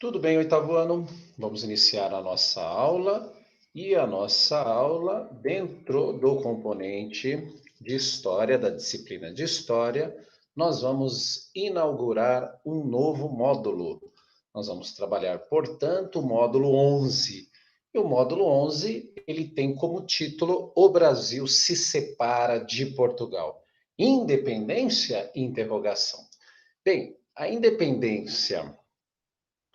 Tudo bem, oitavo ano? Vamos iniciar a nossa aula e a nossa aula dentro do componente de História, da disciplina de História, nós vamos inaugurar um novo módulo. Nós vamos trabalhar, portanto, o módulo 11. E o módulo 11, ele tem como título O Brasil se separa de Portugal. Independência? Interrogação. Bem, a independência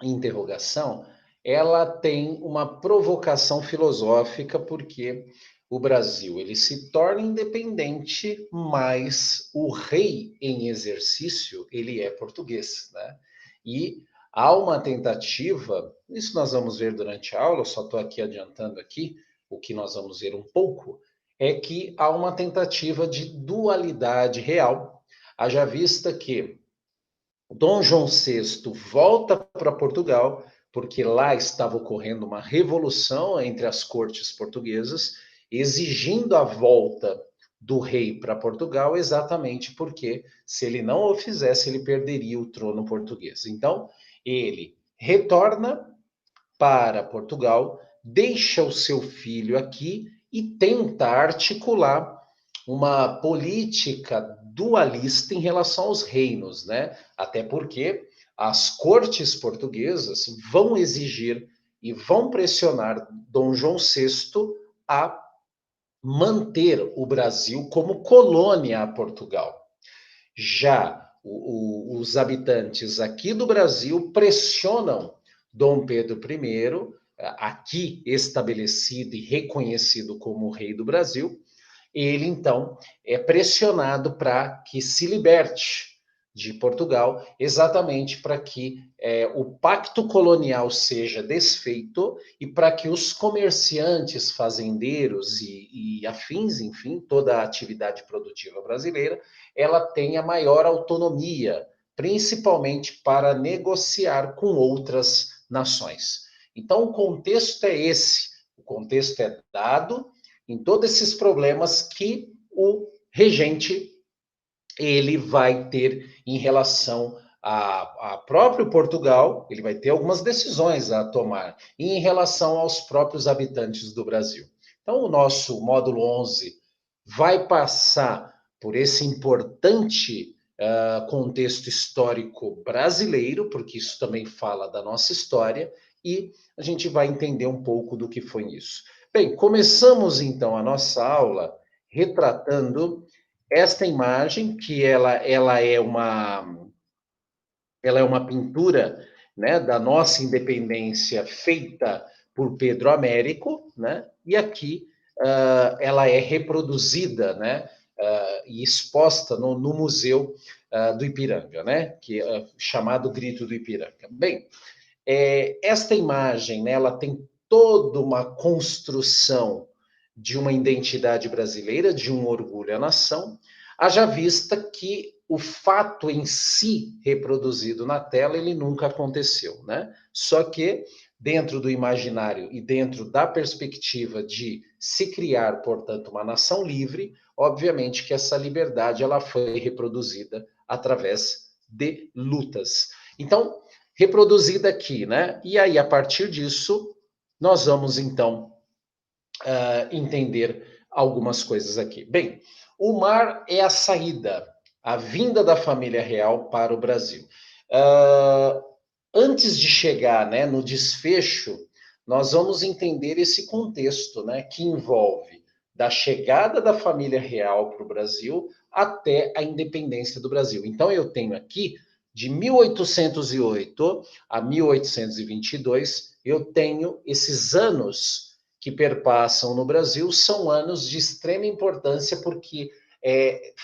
interrogação, ela tem uma provocação filosófica, porque o Brasil ele se torna independente, mas o rei em exercício ele é português, né? E há uma tentativa, isso nós vamos ver durante a aula, só estou aqui adiantando aqui o que nós vamos ver um pouco, é que há uma tentativa de dualidade real, haja vista que Dom João VI volta para Portugal, porque lá estava ocorrendo uma revolução entre as cortes portuguesas, exigindo a volta do rei para Portugal, exatamente porque, se ele não o fizesse, ele perderia o trono português. Então, ele retorna para Portugal, deixa o seu filho aqui e tenta articular uma política dualista em relação aos reinos, né? Até porque as cortes portuguesas vão exigir e vão pressionar Dom João VI a manter o Brasil como colônia a Portugal. Já os habitantes aqui do Brasil pressionam Dom Pedro I, aqui estabelecido e reconhecido como rei do Brasil, ele então é pressionado para que se liberte de Portugal, exatamente para que o pacto colonial seja desfeito e para que os comerciantes, fazendeiros e afins, enfim, toda a atividade produtiva brasileira, ela tenha maior autonomia, principalmente para negociar com outras nações. Então, o contexto é esse, o contexto é dado em todos esses problemas que o regente ele vai ter em relação a próprio Portugal, ele vai ter algumas decisões a tomar em relação aos próprios habitantes do Brasil. Então, o nosso módulo 11 vai passar por esse importante contexto histórico brasileiro, porque isso também fala da nossa história, e a gente vai entender um pouco do que foi isso. Bem, começamos então a nossa aula retratando esta imagem, que ela é uma pintura, né, da nossa independência feita por Pedro Américo, né, e aqui ela é reproduzida, né, e exposta no Museu do Ipiranga, né, que é chamado Grito do Ipiranga. Bem, esta imagem, né, ela tem toda uma construção de uma identidade brasileira, de um orgulho à nação, haja vista que o fato em si reproduzido na tela, ele nunca aconteceu, né? Só que dentro do imaginário e dentro da perspectiva de se criar, portanto, uma nação livre, obviamente que essa liberdade ela foi reproduzida através de lutas. Então, reproduzida aqui, né? E aí, a partir disso, nós vamos então entender algumas coisas aqui. Bem, o mar é a saída, a vinda da família real para o Brasil. Uh, Antes de chegar, né, no desfecho, nós vamos entender esse contexto, né, que envolve da chegada da família real para o Brasil até a independência do Brasil. Então, eu tenho aqui, de 1808 a 1822, eu tenho esses anos que perpassam no Brasil, são anos de extrema importância, porque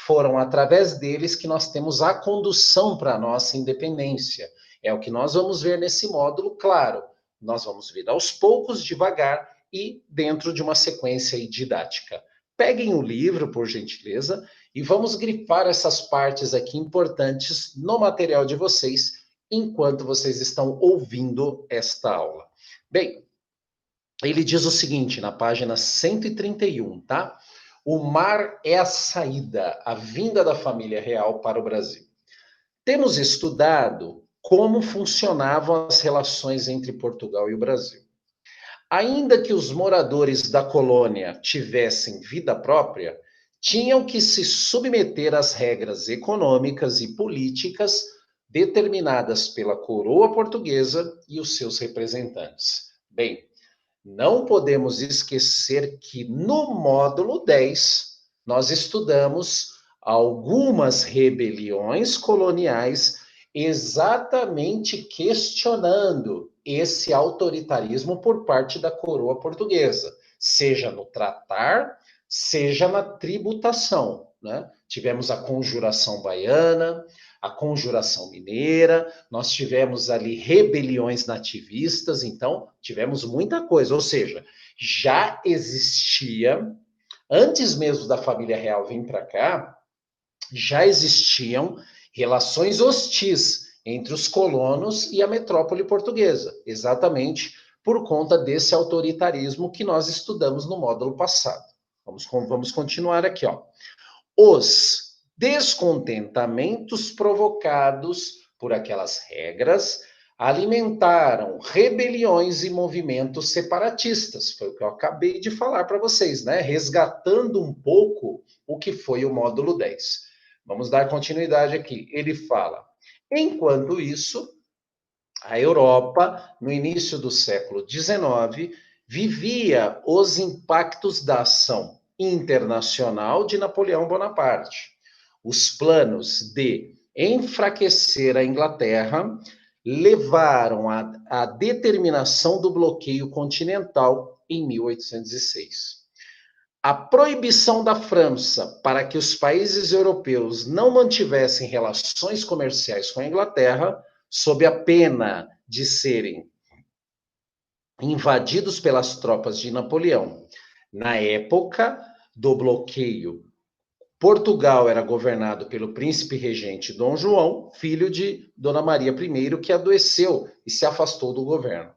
foram através deles que nós temos a condução para a nossa independência. É o que nós vamos ver nesse módulo, claro. Nós vamos ver aos poucos, devagar e dentro de uma sequência didática. Peguem o livro, por gentileza, e vamos grifar essas partes aqui importantes no material de vocês, enquanto vocês estão ouvindo esta aula. Bem, ele diz o seguinte, na página 131, tá? O mar é a saída, a vinda da família real para o Brasil. Temos estudado como funcionavam as relações entre Portugal e o Brasil. Ainda que os moradores da colônia tivessem vida própria, tinham que se submeter às regras econômicas e políticas determinadas pela coroa portuguesa e os seus representantes. Bem, não podemos esquecer que no módulo 10 nós estudamos algumas rebeliões coloniais exatamente questionando esse autoritarismo por parte da coroa portuguesa, seja no tratar, seja na tributação, né? Tivemos a Conjuração Baiana, a Conjuração Mineira, nós tivemos ali rebeliões nativistas, então tivemos muita coisa, ou seja, já existia, antes mesmo da família real vir para cá, já existiam relações hostis entre os colonos e a metrópole portuguesa, exatamente por conta desse autoritarismo que nós estudamos no módulo passado. Vamos continuar aqui, ó. Os descontentamentos provocados por aquelas regras alimentaram rebeliões e movimentos separatistas. Foi o que eu acabei de falar para vocês, né? Resgatando um pouco o que foi o módulo 10. Vamos dar continuidade aqui. Ele fala: enquanto isso, a Europa, no início do século XIX, vivia os impactos da ação internacional de Napoleão Bonaparte. Os planos de enfraquecer a Inglaterra levaram à determinação do bloqueio continental em 1806. A proibição da França para que os países europeus não mantivessem relações comerciais com a Inglaterra, sob a pena de serem invadidos pelas tropas de Napoleão. Na época do bloqueio, Portugal era governado pelo príncipe regente Dom João, filho de Dona Maria I, que adoeceu e se afastou do governo.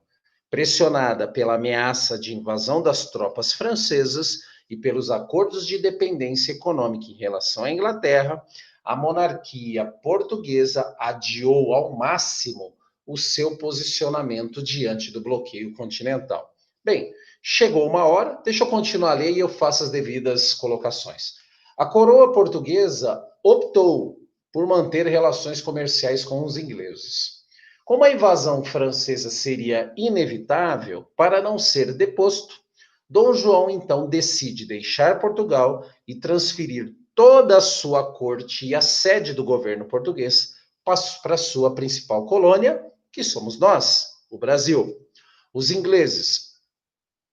Pressionada pela ameaça de invasão das tropas francesas e pelos acordos de dependência econômica em relação à Inglaterra, a monarquia portuguesa adiou ao máximo o seu posicionamento diante do bloqueio continental. Bem, chegou uma hora, deixa eu continuar a ler e eu faço as devidas colocações. A coroa portuguesa optou por manter relações comerciais com os ingleses. Como a invasão francesa seria inevitável, para não ser deposto, Dom João então decide deixar Portugal e transferir toda a sua corte e a sede do governo português para sua principal colônia, que somos nós, o Brasil. Os ingleses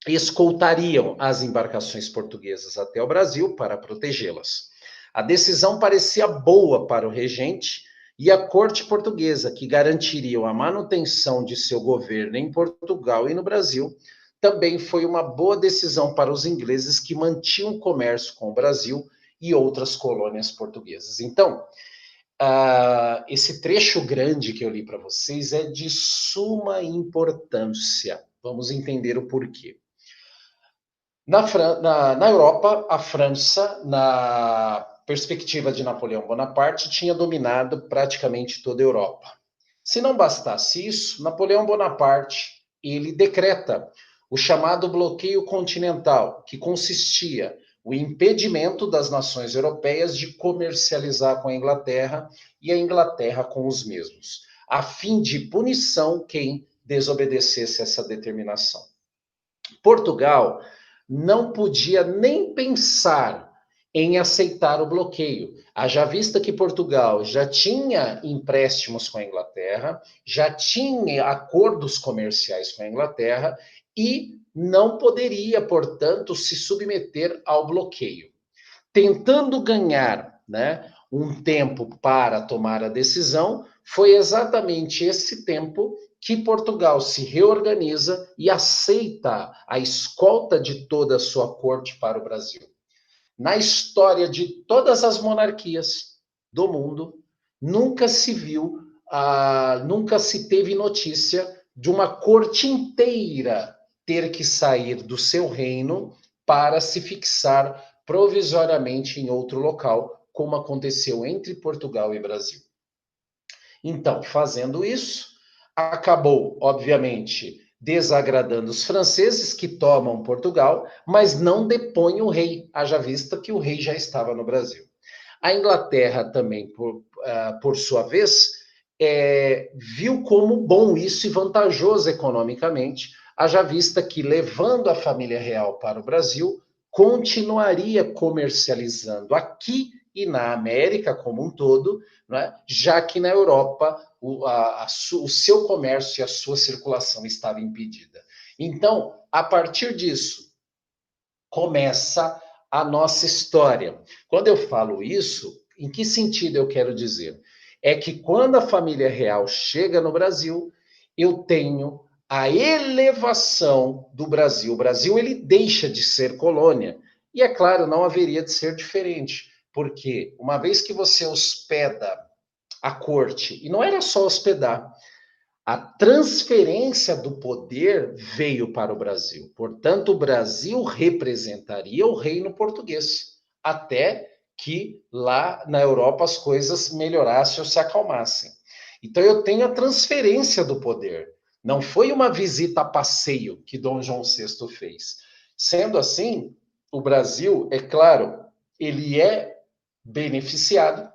escoltariam as embarcações portuguesas até o Brasil para protegê-las. A decisão parecia boa para o regente e a corte portuguesa, que garantiriam a manutenção de seu governo em Portugal e no Brasil, também foi uma boa decisão para os ingleses, que mantinham comércio com o Brasil e outras colônias portuguesas. Então, esse trecho grande que eu li para vocês é de suma importância. Vamos entender o porquê. Na Europa, a França, na perspectiva de Napoleão Bonaparte, tinha dominado praticamente toda a Europa. Se não bastasse isso, Napoleão Bonaparte, ele decreta o chamado bloqueio continental, que consistia o impedimento das nações europeias de comercializar com a Inglaterra e a Inglaterra com os mesmos, a fim de punição quem desobedecesse essa determinação. Portugal não podia nem pensar em aceitar o bloqueio. Haja vista que Portugal já tinha empréstimos com a Inglaterra, já tinha acordos comerciais com a Inglaterra e não poderia, portanto, se submeter ao bloqueio. Tentando ganhar, né, um tempo para tomar a decisão, foi exatamente esse tempo que Portugal se reorganiza e aceita a escolta de toda a sua corte para o Brasil. Na história de todas as monarquias do mundo, nunca se viu, nunca se teve notícia de uma corte inteira ter que sair do seu reino para se fixar provisoriamente em outro local, como aconteceu entre Portugal e Brasil. Então, fazendo isso, acabou, obviamente, desagradando os franceses que tomam Portugal, mas não depõem o rei, haja vista que o rei já estava no Brasil. A Inglaterra também, por sua vez, viu como bom isso e vantajoso economicamente, haja vista que, levando a família real para o Brasil, continuaria comercializando aqui e na América como um todo, né? Já que na Europa o seu comércio e a sua circulação estava impedida. Então, a partir disso, começa a nossa história. Quando eu falo isso, em que sentido eu quero dizer? É que quando a família real chega no Brasil, eu tenho a elevação do Brasil. O Brasil ele deixa de ser colônia. E é claro, não haveria de ser diferente, porque uma vez que você hospeda a corte, e não era só hospedar, a transferência do poder veio para o Brasil. Portanto, o Brasil representaria o reino português, até que lá na Europa as coisas melhorassem ou se acalmassem. Então, eu tenho a transferência do poder. Não foi uma visita a passeio que Dom João VI fez. Sendo assim, o Brasil, é claro, ele é beneficiado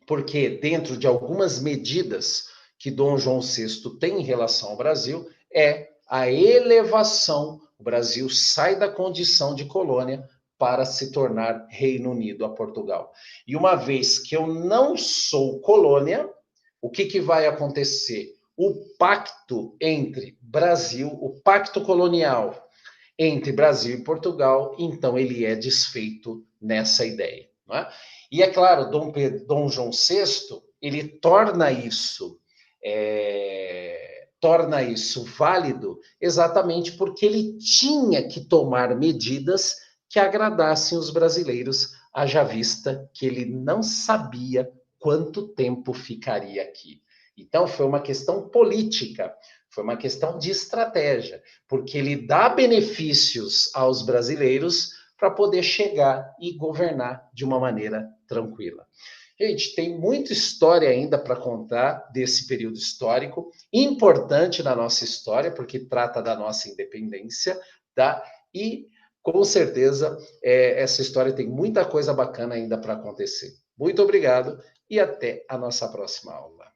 porque dentro de algumas medidas que Dom João VI tem em relação ao Brasil, é a elevação. O Brasil sai da condição de colônia para se tornar Reino Unido a Portugal. E uma vez que eu não sou colônia, o que vai acontecer? O pacto entre Brasil, o pacto colonial entre Brasil e Portugal, então ele é desfeito nessa ideia. Não é? E é claro, Dom João VI, ele torna isso válido exatamente porque ele tinha que tomar medidas que agradassem os brasileiros, haja vista que ele não sabia quanto tempo ficaria aqui. Então, foi uma questão política, foi uma questão de estratégia, porque ele dá benefícios aos brasileiros para poder chegar e governar de uma maneira tranquila. Gente, tem muita história ainda para contar desse período histórico, importante na nossa história, porque trata da nossa independência, tá? E, com certeza, essa história tem muita coisa bacana ainda para acontecer. Muito obrigado e até a nossa próxima aula.